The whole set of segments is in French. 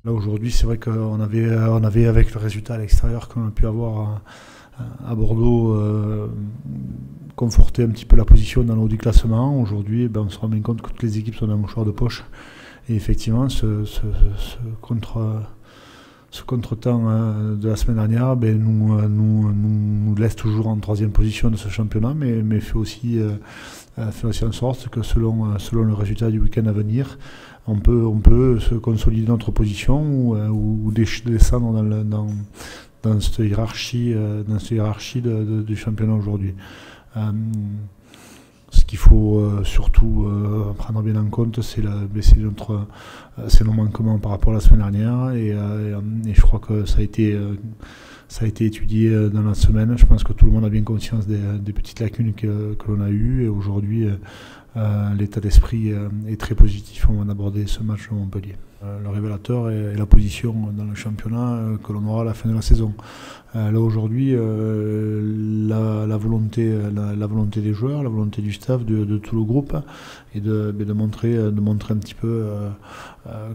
Là aujourd'hui, c'est vrai qu'on avait avec le résultat à l'extérieur qu'on a pu avoir à Bordeaux, conforté un petit peu la position dans le haut du classement. Aujourd'hui, on se rend bien compte que toutes les équipes sont dans le mouchoir de poche. Et effectivement, ce contretemps de la semaine dernière nous laisse toujours en troisième position de ce championnat, mais fait aussi en sorte que selon le résultat du week-end à venir, on peut se consolider notre position ou descendre dans cette hiérarchie, du championnat aujourd'hui. Ce qu'il faut surtout prendre bien en compte, c'est nos manquements par rapport à la semaine dernière, et je crois que ça a été étudié dans la semaine. Je pense que tout le monde a bien conscience des petites lacunes que l'on a eues, et aujourd'hui l'état d'esprit est très positif. On va aborder ce match de Montpellier. Le révélateur est la position dans le championnat que l'on aura à la fin de la saison. Là aujourd'hui, la volonté des joueurs, la volonté du staff, de tout le groupe, est de montrer un petit peu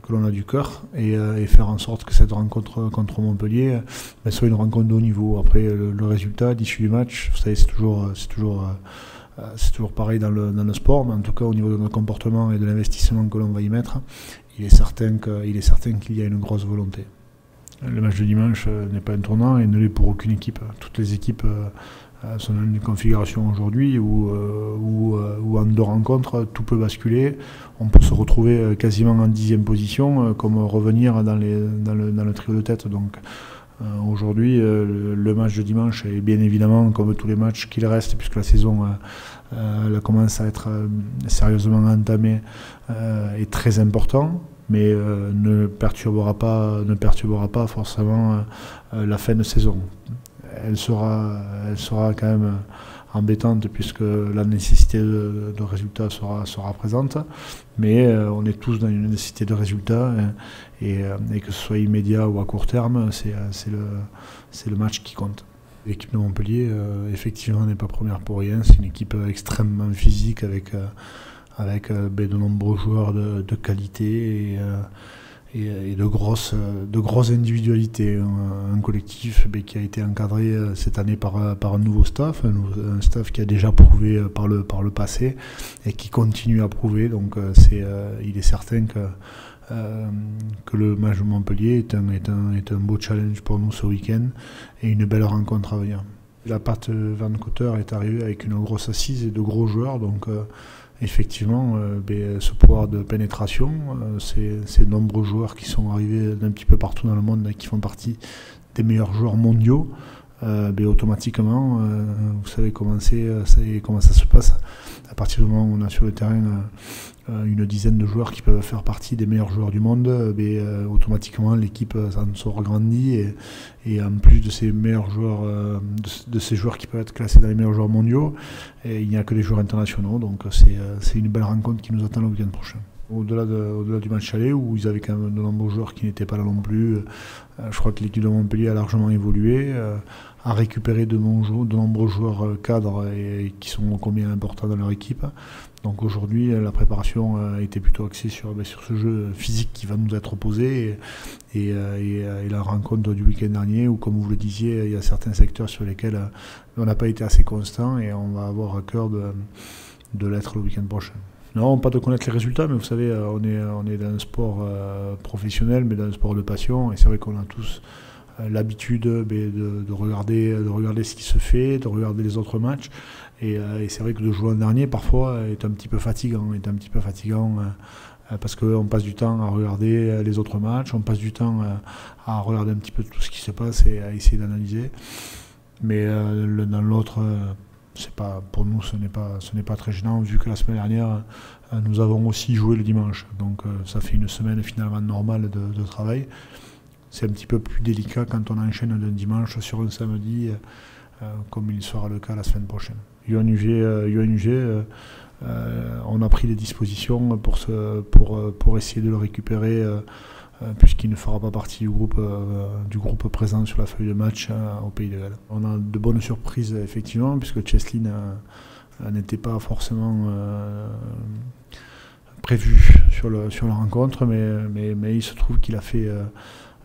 que l'on a du cœur, et faire en sorte que cette rencontre contre Montpellier soit une rencontre de haut niveau. Après, le résultat, l'issue du match, vous savez, c'est toujours pareil dans le sport, mais en tout cas au niveau de notre comportement et de l'investissement que l'on va y mettre, il est certain qu'il y a une grosse volonté. Le match de dimanche n'est pas un tournant et ne l'est pour aucune équipe. Toutes les équipes sont dans une configuration aujourd'hui où en 2 rencontres, tout peut basculer. On peut se retrouver quasiment en 10e position, comme revenir dans le trio de tête. Donc aujourd'hui, le match de dimanche est bien évidemment, comme tous les matchs qu'il reste, puisque la saison elle commence à être sérieusement entamée, est très important, mais ne perturbera pas forcément la fin de saison. Elle sera quand même embêtante, puisque la nécessité de résultat sera présente, mais on est tous dans une nécessité de résultat, et que ce soit immédiat ou à court terme, c'est le match qui compte. L'équipe de Montpellier, effectivement, n'est pas première pour rien. C'est une équipe extrêmement physique, avec de nombreux joueurs de qualité, et de grosses individualités. Un collectif qui a été encadré cette année par un nouveau staff, un staff qui a déjà prouvé par le passé et qui continue à prouver. Donc il est certain que le match de Montpellier est un beau challenge pour nous ce week-end, et une belle rencontre à venir. La patte Van Cotter est arrivée avec une grosse assise et de gros joueurs, donc effectivement, ce pouvoir de pénétration, ces nombreux joueurs qui sont arrivés d'un petit peu partout dans le monde, qui font partie des meilleurs joueurs mondiaux, automatiquement, vous savez comment ça se passe. À partir du moment où on a sur le terrain une dizaine de joueurs qui peuvent faire partie des meilleurs joueurs du monde, automatiquement l'équipe s'en sort grandie, et en plus de ces meilleurs joueurs, de ces joueurs qui peuvent être classés dans les meilleurs joueurs mondiaux, il n'y a que des joueurs internationaux. Donc c'est une belle rencontre qui nous attend le week-end prochain. Au-delà du match aller, où ils avaient quand même de nombreux joueurs qui n'étaient pas là non plus, je crois que l'équipe de Montpellier a largement évolué, a récupéré de nombreux joueurs cadres, et qui sont combien importants dans leur équipe. Donc aujourd'hui, la préparation a été plutôt axée sur ce jeu physique qui va nous être opposé, et la rencontre du week-end dernier, où, comme vous le disiez, il y a certains secteurs sur lesquels on n'a pas été assez constant, et on va avoir à cœur de l'être le week-end prochain. Non, pas de connaître les résultats, mais vous savez, on est dans un sport professionnel, mais dans un sport de passion, et c'est vrai qu'on a tous l'habitude de regarder ce qui se fait, de regarder les autres matchs, et c'est vrai que de jouer en dernier parfois est un petit peu fatigant, parce qu'on passe du temps à regarder les autres matchs, on passe du temps à regarder un petit peu tout ce qui se passe et à essayer d'analyser, mais dans l'autre, pour nous ce n'est pas très gênant, vu que la semaine dernière nous avons aussi joué le dimanche, donc ça fait une semaine finalement normale de travail. C'est un petit peu plus délicat quand on enchaîne d'un dimanche sur un samedi, comme il sera le cas la semaine prochaine. UNG, on a pris des dispositions pour essayer de le récupérer, puisqu'il ne fera pas partie du groupe présent sur la feuille de match au Pays de Galles. On a de bonnes surprises, effectivement, puisque Cheslin n'était pas forcément prévu sur la rencontre, mais il se trouve qu'il a fait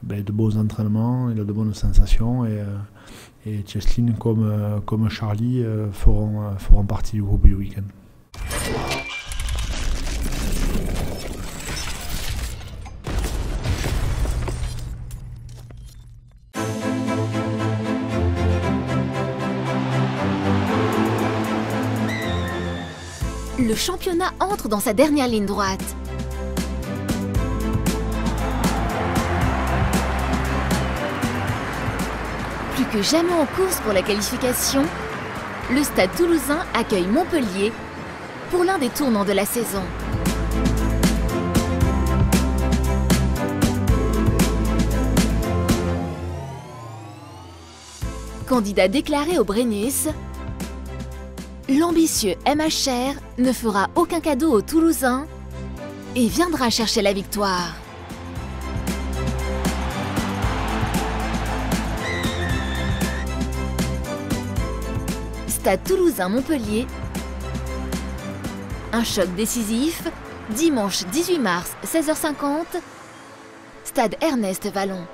de beaux entraînements, il a de bonnes sensations, et Cheslin comme Charlie feront partie du groupe du week-end. Le championnat entre dans sa dernière ligne droite. Plus que jamais en course pour la qualification, le Stade Toulousain accueille Montpellier pour l'un des tournants de la saison. Candidat déclaré au Brennus, l'ambitieux MHR ne fera aucun cadeau aux Toulousains et viendra chercher la victoire. Stade Toulousain-Montpellier, un choc décisif, dimanche 18 mars, 16h50, Stade Ernest Vallon.